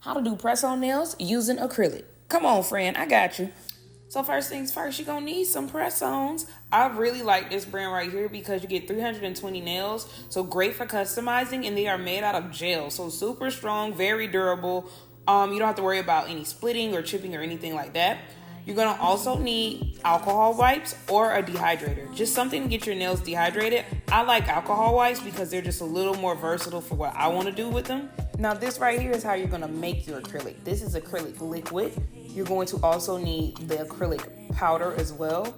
how to do press-on nails using acrylic. Come on, friend, I got you. So first things first, you're gonna need some press-ons. I really like this brand right here because you get 320 nails, so great for customizing, and they are made out of gel, so super strong, very durable. You don't have to worry about any splitting or chipping or anything like that. You're gonna also need alcohol wipes or a dehydrator, just something to get your nails dehydrated. I like alcohol wipes because they're just a little more versatile for what I want to do with them. Now this right here is how you're gonna make your acrylic. This is acrylic liquid. You're going to also need the acrylic powder as well.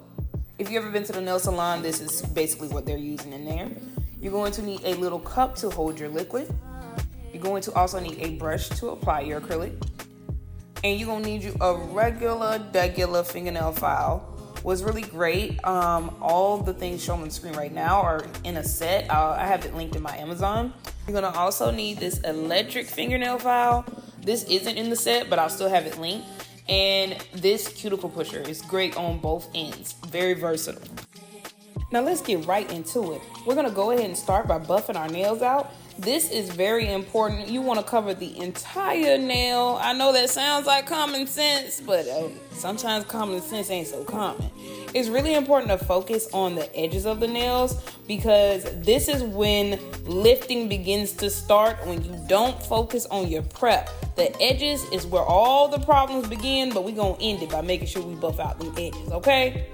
If you've ever been to the nail salon, this is basically what they're using in there. You're going to need a little cup to hold your liquid. You're going to also need a brush to apply your acrylic. And you're gonna need you a regular fingernail file. What's really great, all the things shown on the screen right now are in a set. I have it linked in my Amazon. You're gonna also need this electric fingernail file. This isn't in the set, but I'll still have it linked. And this cuticle pusher is great on both ends, very versatile. Now let's get right into it. We're gonna go ahead and start by buffing our nails out. This is very important. You want to cover the entire nail. I know that sounds like common sense, but sometimes common sense ain't so common. It's really important to focus on the edges of the nails because this is when lifting begins to start, when you don't focus on your prep. The edges is where all the problems begin, but we're going to end it by making sure we buff out the edges, okay?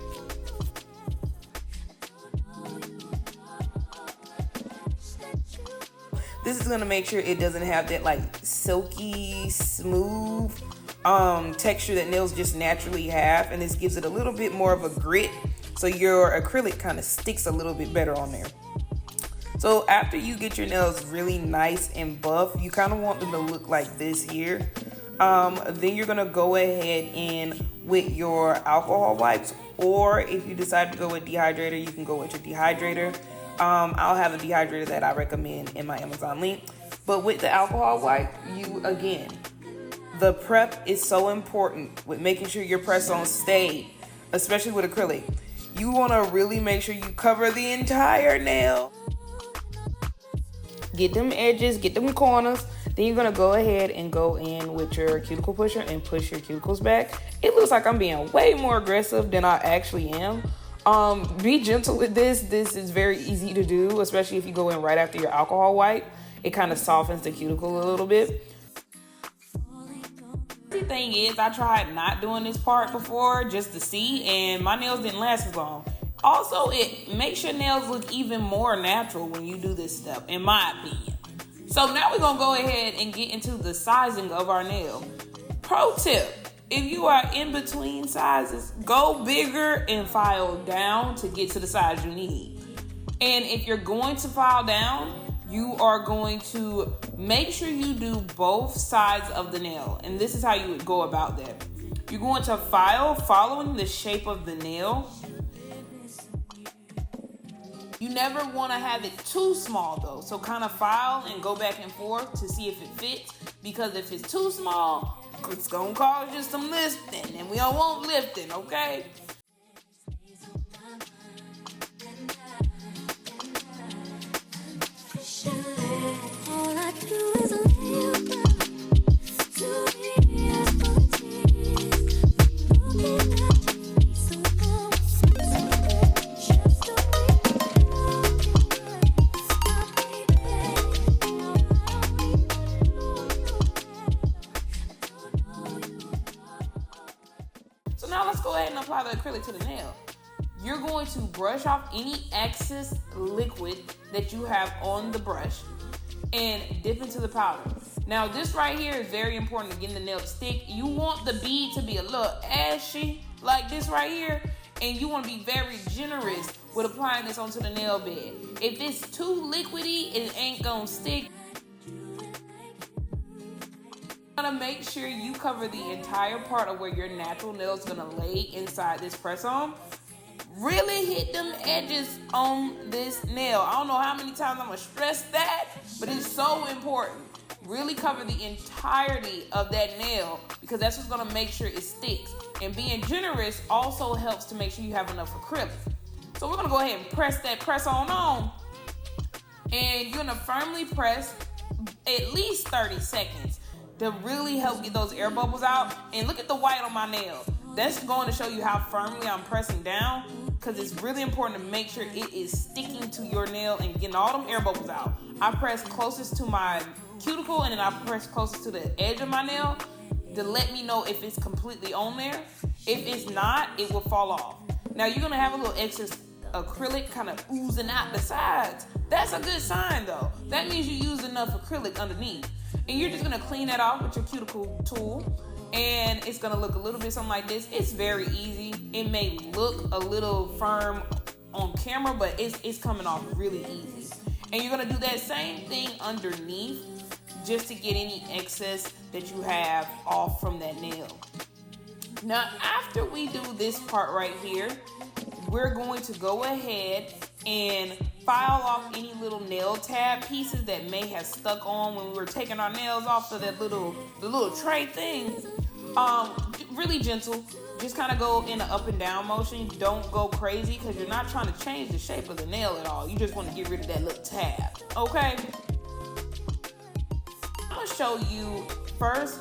This is gonna make sure it doesn't have that like silky, smooth texture that nails just naturally have, and this gives it a little bit more of a grit, so your acrylic kind of sticks a little bit better on there. So after you get your nails really nice and buff, you kind of want them to look like this here. Then you're gonna go ahead and with your alcohol wipes, or if you decide to go with dehydrator, you can go with your dehydrator. I'll have a dehydrator that I recommend in my Amazon link. But with the alcohol wipe, the prep is so important with making sure your press-ons stay, especially with acrylic. You want to really make sure you cover the entire nail. Get them edges, get them corners. Then you're going to go ahead and go in with your cuticle pusher and push your cuticles back. It looks like I'm being way more aggressive than I actually am. Be gentle with this. This is very easy to do, especially if you go in right after your alcohol wipe. It kind of softens the cuticle a little bit. The thing is, I tried not doing this part before just to see, and my nails didn't last as long. Also, it makes your nails look even more natural when you do this step, in my opinion. So now we're gonna go ahead and get into the sizing of our nail. Pro tip. If you are in between sizes, go bigger and file down to get to the size you need. And if you're going to file down, you are going to make sure you do both sides of the nail. And this is how you would go about that. You're going to file following the shape of the nail. You never want to have it too small though. So kind of file and go back and forth to see if it fits. Because if it's too small, it's gonna cause you some lifting, and we don't want lifting, okay? So now let's go ahead and apply the acrylic to the nail. You're going to brush off any excess liquid that you have on the brush and dip into the powder. Now this right here is very important to getting the nail to stick. You want the bead to be a little ashy like this right here, and you want to be very generous with applying this onto the nail bed. If it's too liquidy, it ain't gonna stick. You're gonna make sure you cover the entire part of where your natural nail is gonna lay inside this press-on. Really hit them edges on this nail. I don't know how many times I'm gonna stress that, but it's so important. Really cover the entirety of that nail because that's what's gonna make sure it sticks. And being generous also helps to make sure you have enough acrylic. So we're gonna go ahead and press that press-on, and you're gonna firmly press at least 30 seconds. to really help get those air bubbles out. And look at the white on my nail. That's going to show you how firmly I'm pressing down, because it's really important to make sure it is sticking to your nail and getting all them air bubbles out. I press closest to my cuticle, and then I press closest to the edge of my nail to let me know if it's completely on there. If it's not, it will fall off. Now you're gonna have a little excess acrylic kind of oozing out the sides. That's a good sign though. That means you used enough acrylic underneath. And you're just gonna clean that off with your cuticle tool, and it's gonna look a little bit something like this. It's very easy. It may look a little firm on camera, but it's coming off really easy. And you're gonna do that same thing underneath, just to get any excess that you have off from that nail. Now, after we do this part right here, we're going to go ahead and file off any little nail tab pieces that may have stuck on when we were taking our nails off of the little tray thing. Really gentle. Just kind of go in an up and down motion. Don't go crazy, because you're not trying to change the shape of the nail at all. You just want to get rid of that little tab. Okay? I'm going to show you first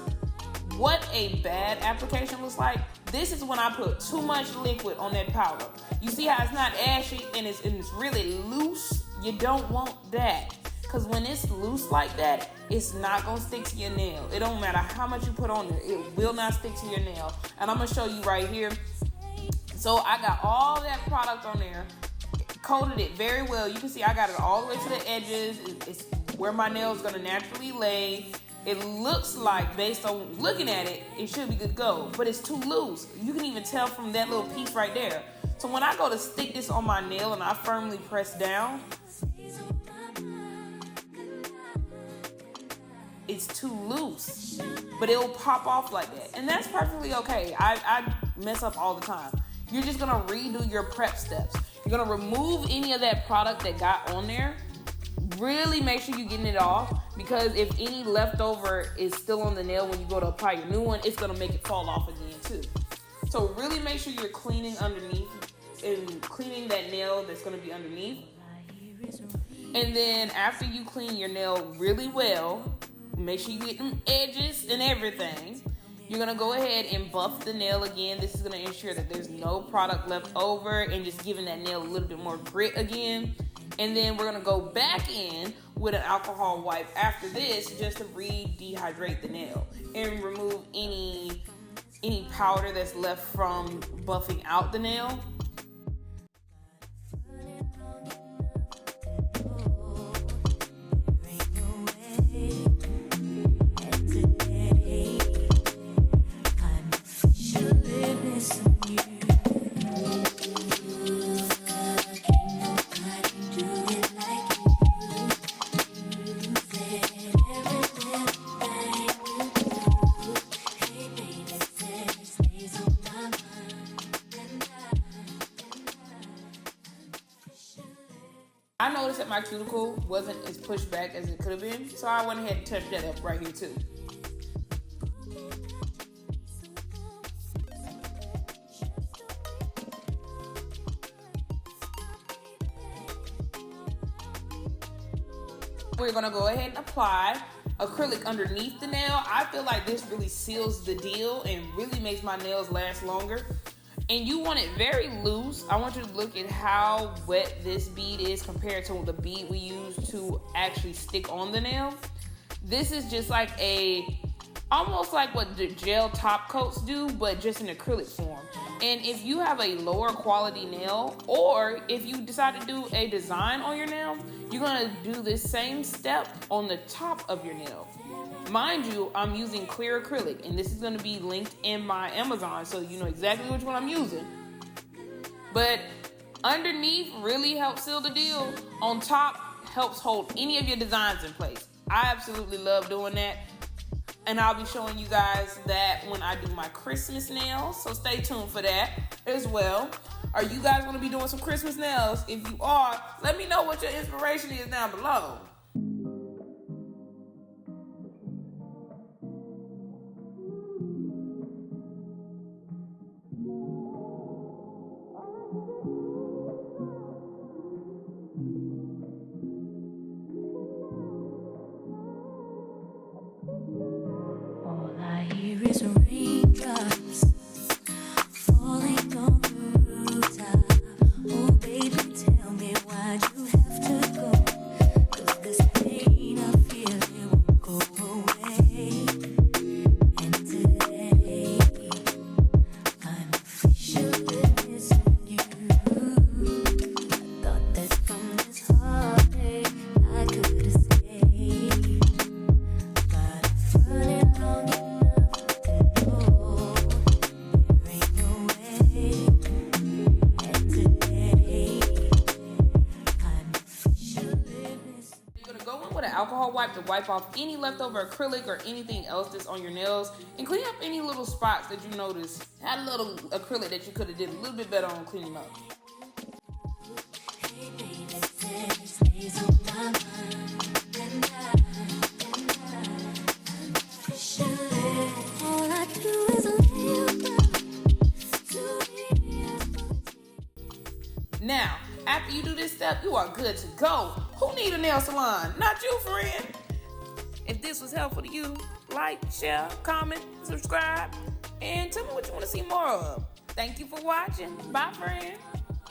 what a bad application looks like. This is when I put too much liquid on that powder. You see how it's not ashy and it's really loose? You don't want that, because when it's loose like that, it's not gonna stick to your nail. It don't matter how much you put on there, it will not stick to your nail. And I'm gonna show you right here. So I got all that product on there, coated it very well. You can see I got it all the way to the edges. It's where my nail is gonna naturally lay. It looks like, based on looking at it, it should be good to go, but it's too loose. You can even tell from that little piece right there. So when I go to stick this on my nail and I firmly press down, it's too loose, but it'll pop off like that. And that's perfectly okay. I mess up all the time. You're just gonna redo your prep steps. You're gonna remove any of that product that got on there. Really make sure you're getting it off, because if any leftover is still on the nail when you go to apply your new one, it's gonna make it fall off again too. So really make sure you're cleaning underneath and cleaning that nail that's gonna be underneath. And then after you clean your nail really well, make sure you get them edges and everything. You're gonna go ahead and buff the nail again. This is gonna ensure that there's no product left over and just giving that nail a little bit more grit again. And then we're gonna go back in with an alcohol wipe after this, just to re-dehydrate the nail and remove any powder that's left from buffing out the nail. I noticed that my cuticle wasn't as pushed back as it could have been, so I went ahead and touched that up right here too. We're gonna go ahead and apply acrylic underneath the nail. I feel like this really seals the deal and really makes my nails last longer. And you want it very loose. I want you to look at how wet this bead is compared to the bead we use to actually stick on the nail. This is just like almost like what the gel top coats do, but just in acrylic form. And if you have a lower quality nail, or if you decide to do a design on your nail, you're gonna do this same step on the top of your nail. Mind you, I'm using clear acrylic, and this is going to be linked in my Amazon, so you know exactly which one I'm using. But underneath really helps seal the deal. On top helps hold any of your designs in place. I absolutely love doing that, and I'll be showing you guys that when I do my Christmas nails, so stay tuned for that as well. Are you guys going to be doing some Christmas nails? If you are, let me know what your inspiration is down below. There is raindrops falling on the rooftop. Oh baby, tell me why'd you have to go? 'Cause this pain I feel it won't go away. And today I'm officially missing you. I thought that from this heartache I could escape, but I've run it long enough to know there ain't no way. And today I'm officially missing. You're gonna go in with an alcohol wipe to wipe off any leftover acrylic or anything else that's on your nails, and clean up any little spots that you notice had a little acrylic that you could have did a little bit better on cleaning up. Hey baby, it stays on my mind, and I'm officially all I do is lay you down to me. Now, after you do this step, you are good to go. Who need a nail salon? Not you, friend. If this was helpful to you, like, share, comment, subscribe, and tell me what you want to see more of. Thank you for watching. Bye, friend.